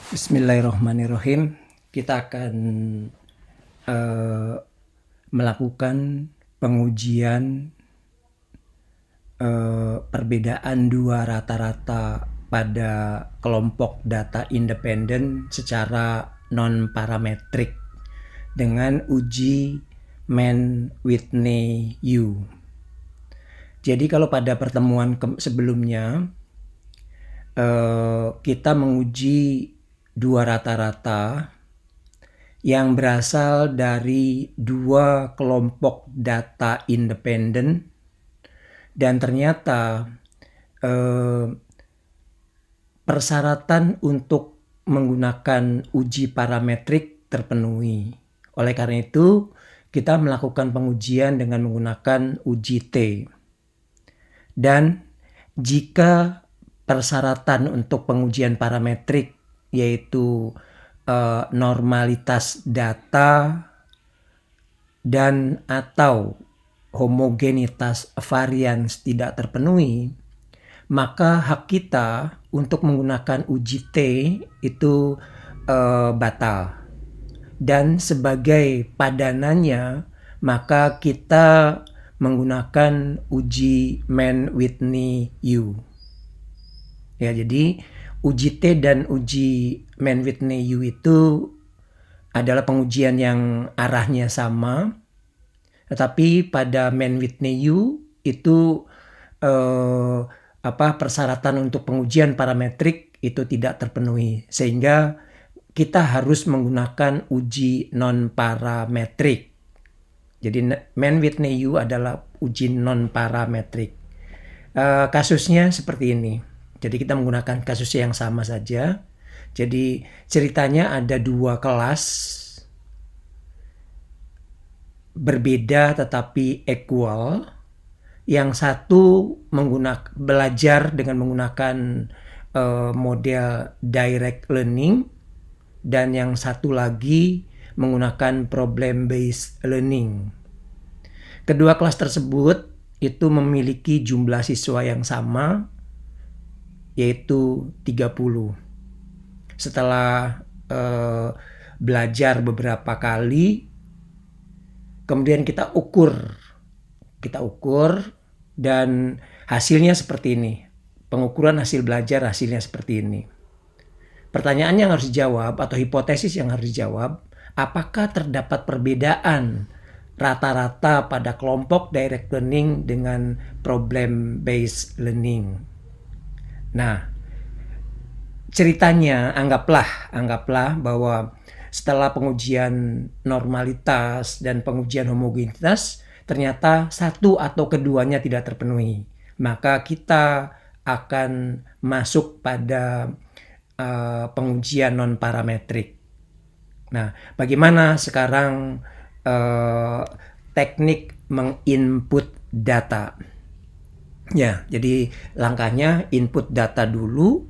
Bismillahirrahmanirrahim. Kita akan melakukan pengujian perbedaan dua rata-rata pada kelompok data independen secara non-parametrik dengan uji Mann-Whitney-U. Jadi kalau pada pertemuan sebelumnya kita menguji dua rata-rata yang berasal dari dua kelompok data independen, dan ternyata persyaratan untuk menggunakan uji parametrik terpenuhi. Oleh karena itu, kita melakukan pengujian dengan menggunakan uji T. Dan jika persyaratan untuk pengujian parametrik yaitu normalitas data dan atau homogenitas varians tidak terpenuhi, maka hak kita untuk menggunakan uji T itu batal. Dan sebagai padanannya, maka kita menggunakan uji Mann-Whitney-U. Ya, jadi uji T dan uji Mann-Whitney-U itu adalah pengujian yang arahnya sama, tetapi pada Mann-Whitney-U itu persyaratan untuk pengujian parametrik itu tidak terpenuhi, sehingga kita harus menggunakan uji non-parametrik. Jadi Mann-Whitney-U adalah uji non-parametrik. Kasusnya seperti ini. Jadi kita menggunakan kasus yang sama saja. Jadi ceritanya ada dua kelas berbeda tetapi equal. Yang satu belajar dengan menggunakan model direct learning, dan yang satu lagi menggunakan problem based learning. Kedua kelas tersebut itu memiliki jumlah siswa yang sama, yaitu 30. Setelah belajar beberapa kali, kemudian kita ukur dan hasilnya seperti ini. Pengukuran hasil belajar hasilnya seperti ini. Pertanyaan yang harus dijawab atau hipotesis yang harus dijawab, apakah terdapat perbedaan rata-rata pada kelompok direct learning dengan problem based learning? Nah, ceritanya anggaplah bahwa setelah pengujian normalitas dan pengujian homogenitas, ternyata satu atau keduanya tidak terpenuhi. Maka kita akan masuk pada pengujian non-parametrik. Nah, bagaimana sekarang teknik menginput data? Ya, jadi langkahnya input data dulu,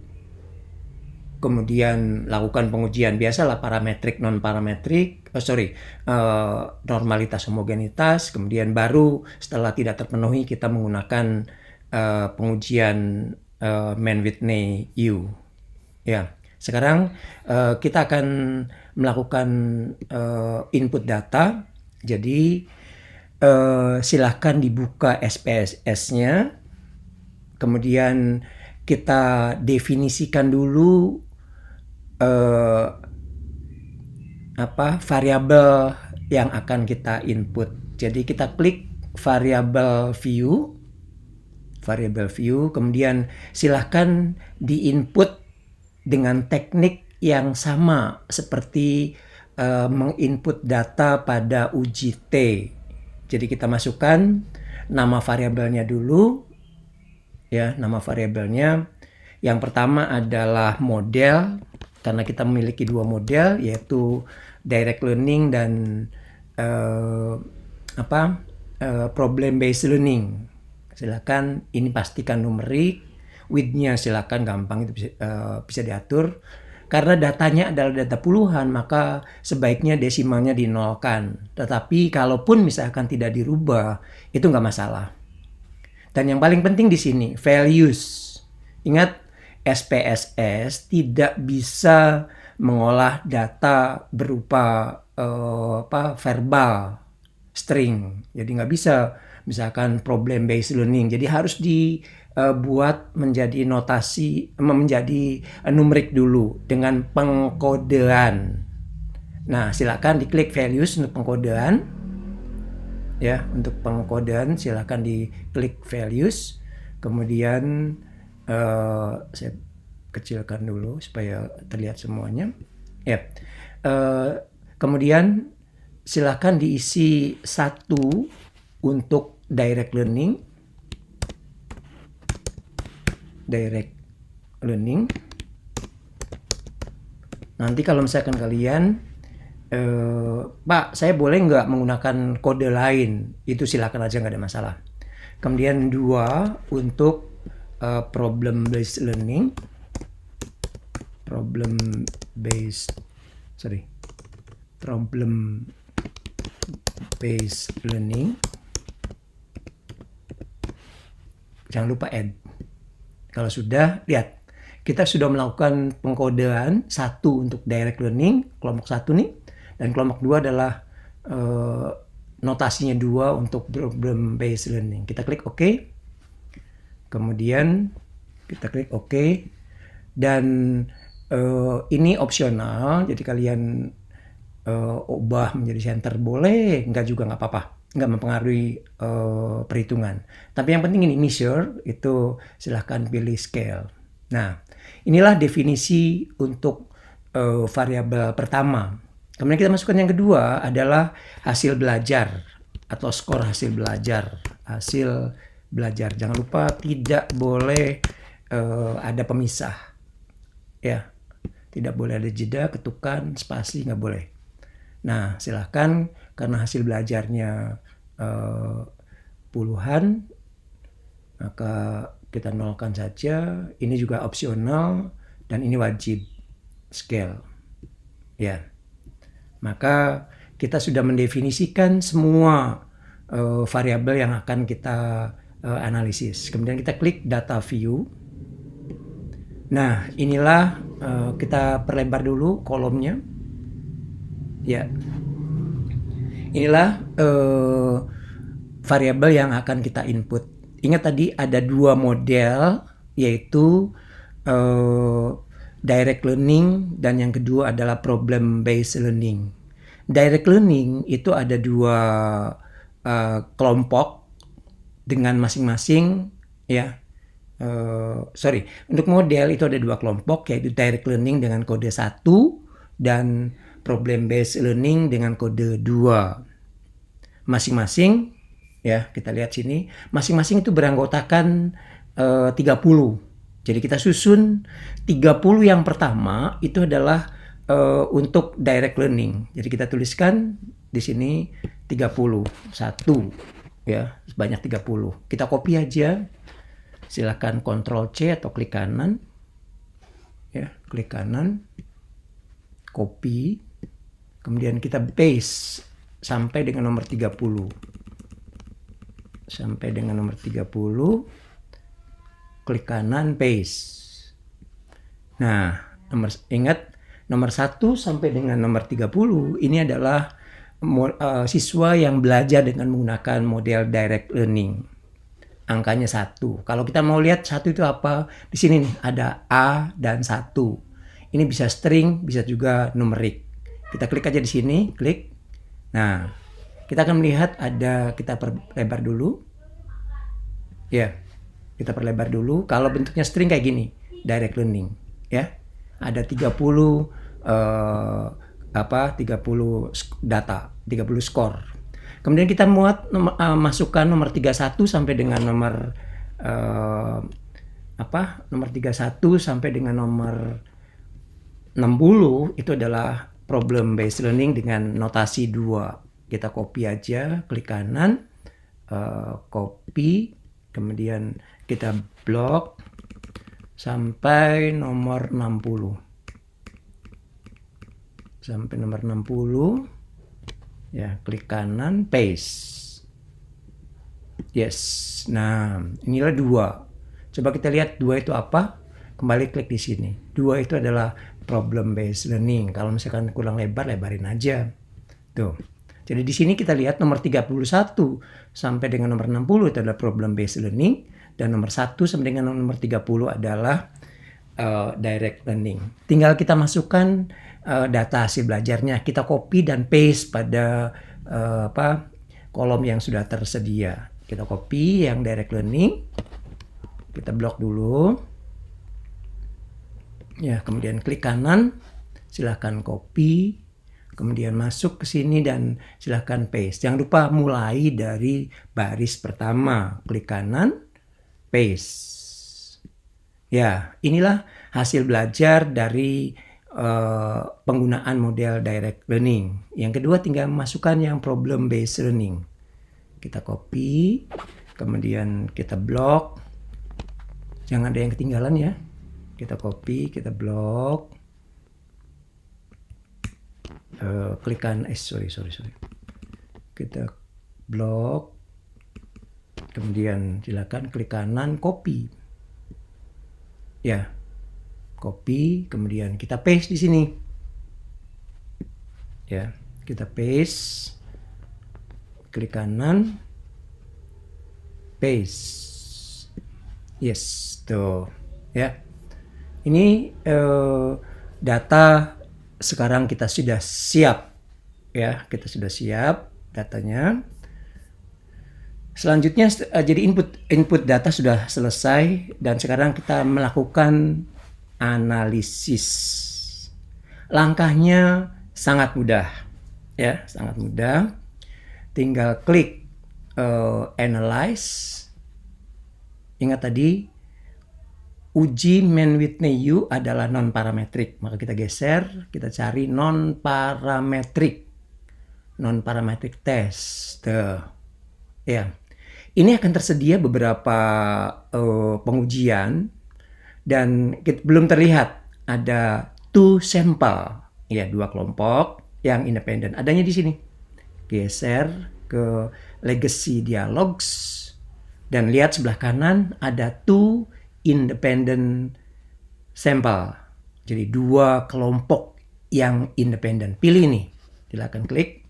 kemudian lakukan pengujian biasalah parametrik, non-parametrik, normalitas, homogenitas, kemudian baru setelah tidak terpenuhi kita menggunakan pengujian Mann-Whitney-U. Ya, sekarang kita akan melakukan input data. Jadi silahkan dibuka SPSS-nya. Kemudian kita definisikan dulu variabel yang akan kita input. Jadi kita klik variabel view, kemudian silahkan diinput dengan teknik yang sama seperti menginput data pada uji T. Jadi kita masukkan nama variabelnya dulu. Ya, nama variabelnya yang pertama adalah model, karena kita memiliki dua model, yaitu direct learning dan problem based learning. Silakan ini pastikan numerik, width-nya silakan gampang, itu bisa diatur. Karena datanya adalah data puluhan, maka sebaiknya desimalnya dinolkan. Tetapi kalaupun misalkan tidak dirubah, itu nggak masalah. Dan yang paling penting di sini, values. Ingat, SPSS tidak bisa mengolah data berupa verbal string. Jadi nggak bisa misalkan problem based learning. Jadi harus dibuat menjadi notasi, menjadi numerik dulu dengan pengkodean. Nah, silakan diklik values untuk pengkodean. Ya, untuk pengkodean silakan diklik values. Kemudian saya kecilkan dulu supaya terlihat semuanya. Ya. Kemudian silakan diisi 1 untuk direct learning. Nanti kalau misalkan kalian, Pak, saya boleh nggak menggunakan kode lain? Itu silakan aja, nggak ada masalah. Kemudian 2 untuk problem based learning. Jangan lupa add. Kalau sudah, lihat. Kita sudah melakukan pengkodean 1 untuk direct learning, kelompok 1 nih. Dan kelompok 2 adalah notasinya 2 untuk problem based learning. Kita klik OK. Kemudian kita klik OK. Dan ini opsional, jadi kalian ubah menjadi center boleh, enggak juga nggak apa-apa, nggak mempengaruhi perhitungan. Tapi yang penting ini measure, itu silahkan pilih scale. Nah, inilah definisi untuk variabel pertama. Kemudian kita masukkan yang kedua adalah hasil belajar atau skor hasil belajar. Jangan lupa tidak boleh ada pemisah. Ya, tidak boleh ada jeda, ketukan, spasi, nggak boleh. Nah, silahkan karena hasil belajarnya puluhan, maka kita nolkan saja. Ini juga opsional dan ini wajib scale. Ya, maka kita sudah mendefinisikan semua variabel yang akan kita analisis. Kemudian kita klik data view. Nah, inilah kita perlebar dulu kolomnya. Ya, inilah variabel yang akan kita input. Ingat tadi ada 2 model, yaitu direct learning dan yang kedua adalah problem based learning. Direct learning itu ada 2 kelompok dengan masing-masing, ya. Untuk model itu ada 2 kelompok, yaitu direct learning dengan kode 1 dan problem based learning dengan kode 2. Masing-masing, ya, kita lihat sini, masing-masing itu beranggotakan 30. Jadi kita susun 30 yang pertama itu adalah untuk direct learning. Jadi kita tuliskan di sini 31, ya, sebanyak 30. Kita copy aja. Silakan Ctrl C atau klik kanan. Ya, klik kanan. Copy. Kemudian kita paste sampai dengan nomor 30. Sampai dengan nomor 30. Klik kanan, paste. Nah, ingat nomor 1 sampai dengan nomor 30 ini adalah siswa yang belajar dengan menggunakan model direct learning. Angkanya 1. Kalau kita mau lihat 1 itu apa? Di sini nih ada A dan 1. Ini bisa string, bisa juga numerik. Kita klik aja di sini, klik. Nah, kita akan melihat kita perlebar dulu. Ya, kita perlebar dulu. Kalau bentuknya string kayak gini, direct learning, ya. Ada 30 data, 30 skor. Kemudian kita masukkan nomor 31 sampai dengan nomor nomor 31 sampai dengan nomor 60 itu adalah problem based learning dengan notasi 2. Kita copy aja, klik kanan, copy, kemudian kita blok sampai nomor 60. Sampai nomor 60. Ya, klik kanan, paste. Yes. Nah, inilah 2. Coba kita lihat 2 itu apa? Kembali klik di sini. 2 itu adalah problem based learning. Kalau misalkan kurang lebar, lebarin aja. Tuh. Jadi di sini kita lihat nomor 31 sampai dengan nomor 60 itu adalah problem based learning, dan nomor 1 sampai dengan nomor 30 adalah direct learning. Tinggal kita masukkan data hasil belajarnya, kita copy dan paste pada kolom yang sudah tersedia. Kita copy yang direct learning, kita blok dulu. Ya, kemudian klik kanan, silahkan copy, kemudian masuk ke sini dan silahkan paste. Jangan lupa mulai dari baris pertama, klik kanan, paste. Ya, inilah hasil belajar dari penggunaan model direct learning. Yang kedua tinggal masukkan yang problem based learning. Kita copy, kemudian kita blok. Jangan ada yang ketinggalan ya. Kita copy, kita blok. Klik kanan, sorry. Kita blok. Kemudian silakan klik kanan, copy. Ya, copy, kemudian kita paste di sini. Ya, kita paste, klik kanan, paste. Yes, tuh, ya. Ini data sekarang kita sudah siap, ya. Kita sudah siap datanya. Selanjutnya jadi input data sudah selesai dan sekarang kita melakukan analisis. Langkahnya sangat mudah, ya, sangat mudah. Tinggal klik analyze. Ingat tadi uji Mann-Whitney-U adalah non parametric, maka kita geser, kita cari non parametric test. Tuh. Ya. Ini akan tersedia beberapa pengujian dan belum terlihat ada two sample, ya, 2 kelompok yang independen. Adanya di sini. Geser ke legacy dialogs dan lihat sebelah kanan ada two independent sample. Jadi 2 kelompok yang independen. Pilih nih. Silakan klik.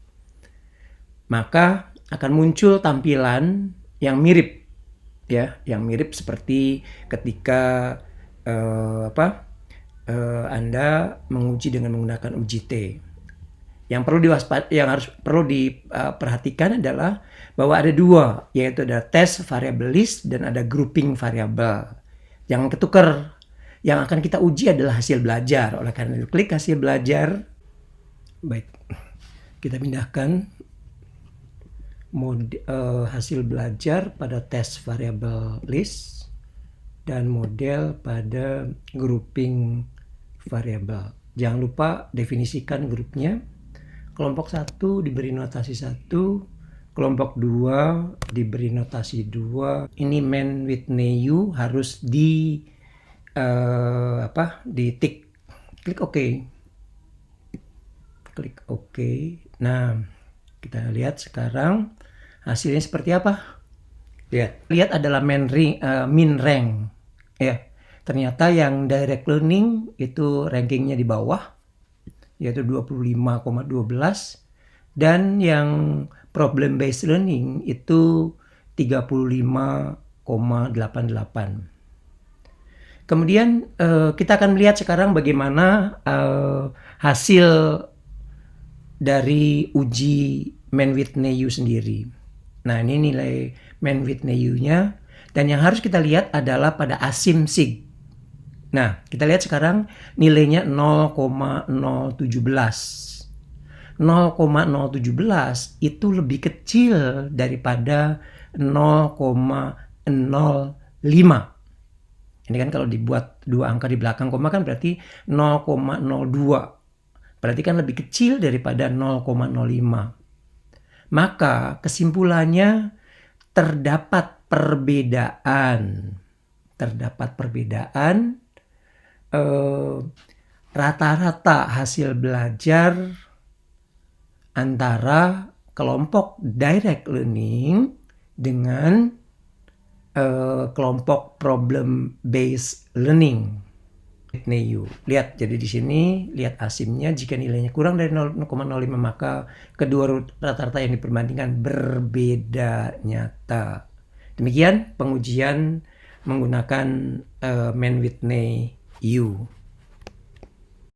Maka akan muncul tampilan yang mirip, ya, yang mirip seperti ketika Anda menguji dengan menggunakan uji T. Yang perlu diperhatikan adalah bahwa ada 2, yaitu ada test variable list dan ada grouping variable. Jangan ketukar. Yang akan kita uji adalah hasil belajar. Oleh karena itu klik hasil belajar. Baik, kita pindahkan hasil belajar pada test variable list dan model pada grouping variable. Jangan lupa definisikan grupnya. Kelompok 1 diberi notasi 1, kelompok 2 diberi notasi 2. Ini Mann-Whitney-U harus di tick. Klik OK. Klik OK. Nah, kita lihat sekarang hasilnya seperti apa. Lihat adalah min rank. Ya, ternyata yang direct learning itu rankingnya di bawah, yaitu 25,12, dan yang problem based learning itu 35,88. Kemudian kita akan melihat sekarang bagaimana hasil dari uji Mann-Whitney-U sendiri. Nah, ini nilai Mann-Whitney-U-nya, dan yang harus kita lihat adalah pada asim sig. Nah, kita lihat sekarang nilainya 0,017. 0,017 itu lebih kecil daripada 0,05. Ini kan kalau dibuat 2 angka di belakang koma kan berarti 0,02. Berarti kan lebih kecil daripada 0,05. Maka kesimpulannya terdapat perbedaan. Rata-rata hasil belajar antara kelompok direct learning dengan kelompok problem based learning. Whitney U. Lihat, jadi di sini lihat asimnya, jika nilainya kurang dari 0,05 maka kedua rata-rata yang diperbandingkan berbeda nyata. Demikian pengujian menggunakan Mann-Whitney U.